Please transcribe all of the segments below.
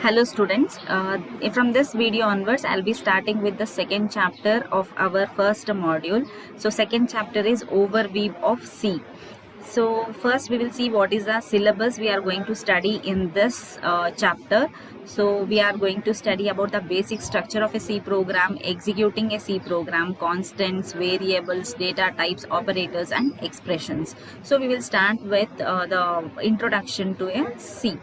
Hello students, from this video onwards I'll be starting with the second chapter of our first module. So second chapter is overview of C. So first we will see what is the syllabus we are going to study in this chapter. So we are going to study about the basic structure of a C program, executing a C program, constants, variables, data types, operators and expressions. So we will start with the introduction to a C.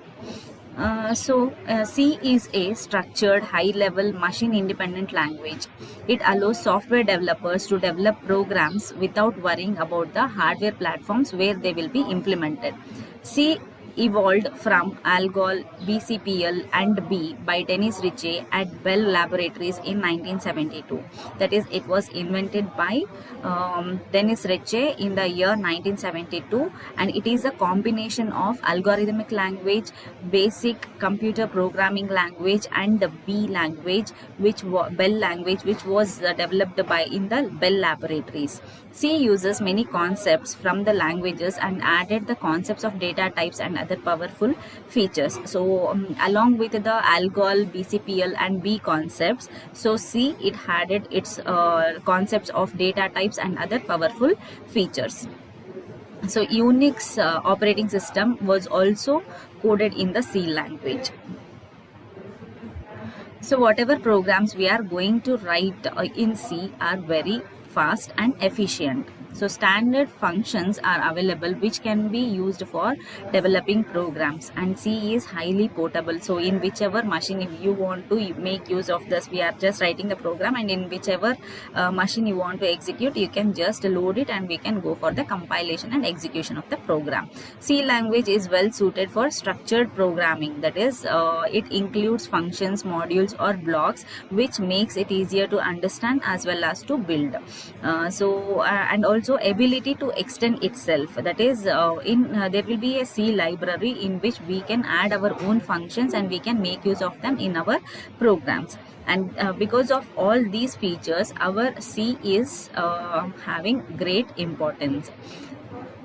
C is a structured high-level machine-independent language. It allows software developers to develop programs without worrying about the hardware platforms where they will be implemented. C evolved from ALGOL, BCPL and B by Dennis Ritchie at Bell Laboratories in 1972. That is, it was invented by Dennis Ritchie in the year 1972, and it is a combination of algorithmic language, basic computer programming language and the B language, Bell language, which was developed by in the Bell Laboratories. C uses many concepts from the languages and added the concepts of data types and other powerful features. So along with the ALGOL, BCPL and B concepts, so C it added its concepts of data types and other powerful features. So Unix operating system was also coded in the C language. So whatever programs we are going to write in C are very fast and efficient. So standard functions are available which can be used for developing programs, and C is highly portable. So in whichever machine if you want to make use of this, we are just writing the program, and in whichever machine you want to execute, you can just load it and we can go for the compilation and execution of the program. C language is well suited for structured programming. That is, it includes functions, modules or blocks which makes it easier to understand as well as to build. And also ability to extend itself. That is, there will be a C library in which we can add our own functions and we can make use of them in our programs. And because of all these features, our C is having great importance.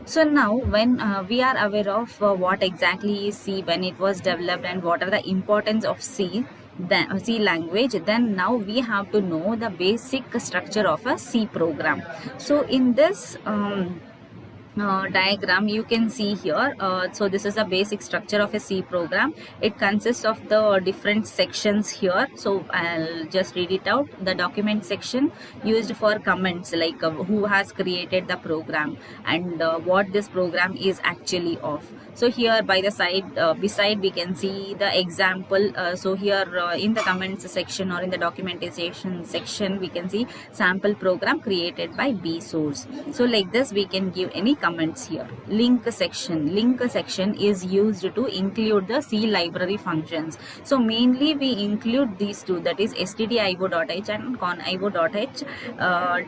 So now when we are aware of what exactly is C, when it was developed and what are the importance of C, then C language, then now we have to know the basic structure of a C program. So in this diagram you can see here, so this is the basic structure of a C program. It consists of the different sections here. So I'll just read it out. The document section used for comments, like who has created the program and what this program is actually of. So here by the side beside we can see the example. So here in the comments section or in the documentation section we can see sample program created by B source. So like this we can give any comments here. Link section is used to include the C library functions. So mainly we include these two, that is stdio.h and conio.h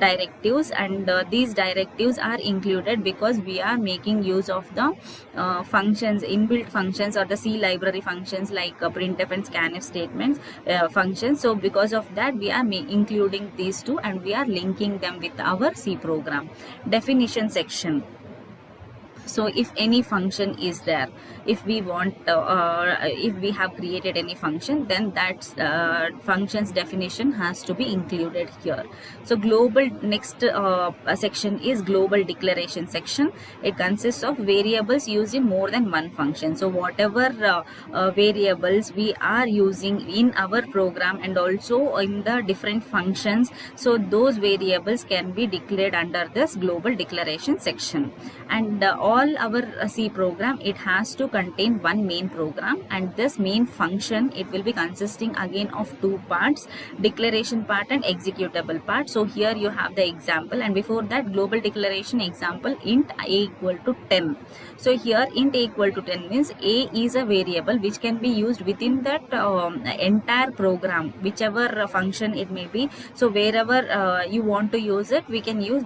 directives, and these directives are included because we are making use of the functions, inbuilt functions or the C library functions like printf and scanf statements functions. So because of that we are including these two and we are linking them with our C program. Definition section. So if any function is there, if we want if we have created any function, then that function's definition has to be included here. So global, next section is global declaration section. It consists of variables used in more than one function. So whatever variables we are using in our program and also in the different functions, so those variables can be declared under this global declaration section. And all our C program, it has to contain one main program, and this main function, it will be consisting again of two parts, declaration part and executable part. So here you have the example, and before that global declaration example, int a equal to 10. So here int a equal to 10 means a is a variable which can be used within that entire program, whichever function it may be. So wherever you want to use it, we can use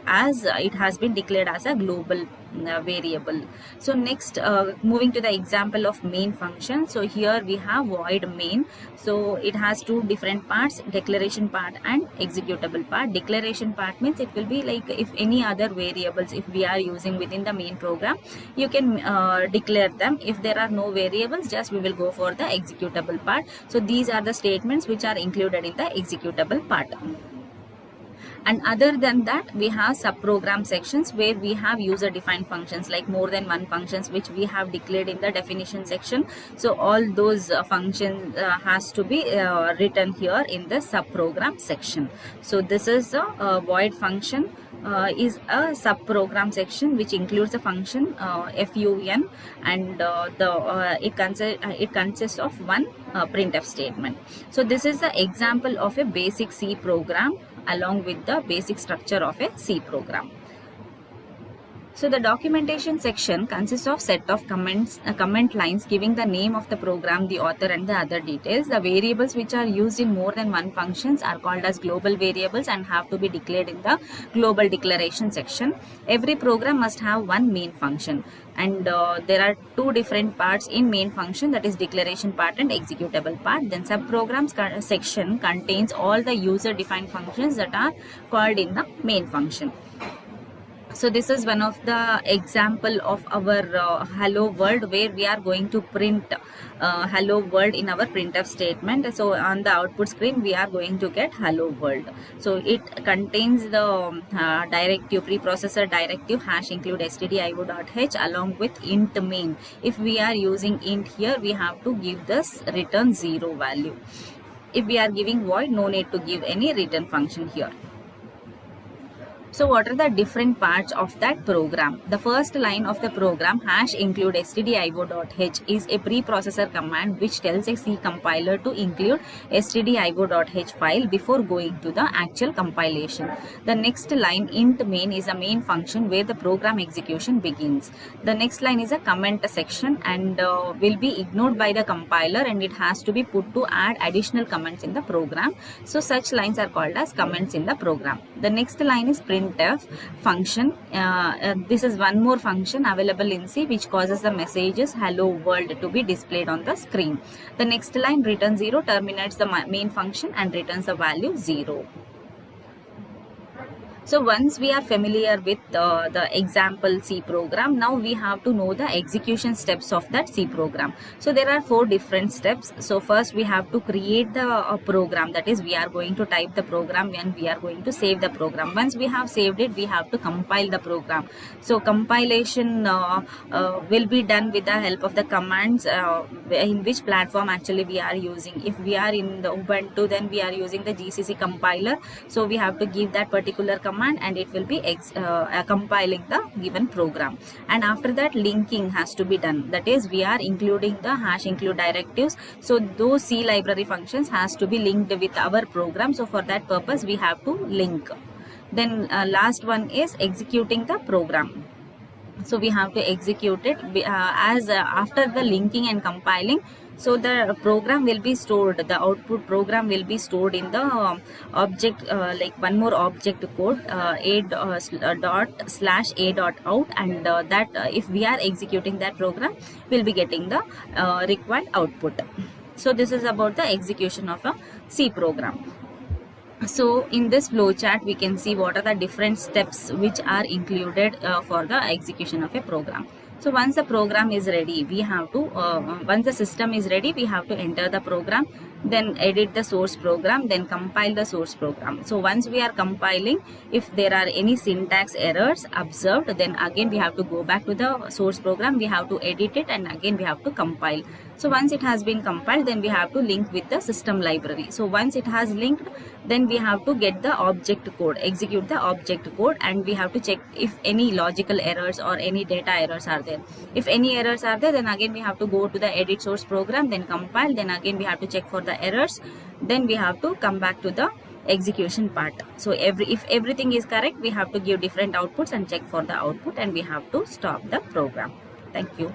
as it has been declared as a global variable. So next, moving to the example of main function. So here we have void main. So it has two different parts, declaration part and executable part. Declaration part means it will be like if any other variables, if we are using within the main program, you can declare them. If there are no variables, just we will go for the executable part. So these are the statements which are included in the executable part. And other than that, we have subprogram sections where we have user defined functions, like more than one functions which we have declared in the definition section. So all those functions has to be written here in the subprogram section. So this is a void function is a subprogram section which includes a function fun, and it consists of one printf statement. So this is the example of a basic C program along with the basic structure of a C program. So the documentation section consists of set of comment lines giving the name of the program, the author and the other details. The variables which are used in more than one functions are called as global variables and have to be declared in the global declaration section. Every program must have one main function, and there are two different parts in main function, that is declaration part and executable part. Then subprograms section contains all the user defined functions that are called in the main function. So this is one of the example of our hello world, where we are going to print hello world in our printf statement. So on the output screen we are going to get hello world. So it contains the directive, preprocessor directive #include stdio.h along with int main. If we are using int here, we have to give this return 0 value. If we are giving void, no need to give any return function here. So what are the different parts of that program? The first line of the program #include stdio.h is a preprocessor command which tells a C compiler to include stdio.h file before going to the actual compilation. The next line int main is a main function where the program execution begins. The next line is a comment section and will be ignored by the compiler, and it has to be put to add additional comments in the program. So such lines are called as comments in the program. The next line is printf function. This is one more function available in C which causes the messages hello world to be displayed on the screen. The next line return 0 terminates the main function and returns the value 0. So once we are familiar with the example C program, now we have to know the execution steps of that C program. So there are 4 different steps. So first we have to create the program, that is we are going to type the program and we are going to save the program. Once we have saved it, we have to compile the program. So compilation will be done with the help of the commands in which platform actually we are using. If we are in the Ubuntu, then we are using the GCC compiler. So we have to give that particular command and it will be compiling the given program. And after that, linking has to be done, that is we are including the #include directives. So those C library functions has to be linked with our program. So for that purpose we have to link. Then last one is executing the program. So we have to execute it after the linking and compiling. So the program will be stored, the output program will be stored in the object, like one more object code a./a.out, and that if we are executing that program, we'll be getting the required output. So this is about the execution of a C program. So in this flowchart, we can see what are the different steps which are included for the execution of a program. So once the program is ready, we have to, once the system is ready, we have to enter the program, then edit the source program, then compile the source program. So once we are compiling, if there are any syntax errors observed, then again we have to go back to the source program, we have to edit it, and again we have to compile. So once it has been compiled, then we have to link with the system library. So once it has linked, then we have to get the object code, execute the object code, and we have to check if any logical errors or any data errors are there. If any errors are there, then again we have to go to the edit source program, then compile, then again we have to check for the errors, then we have to come back to the execution part. So if everything is correct, we have to give different outputs and check for the output, and we have to stop the program. Thank you.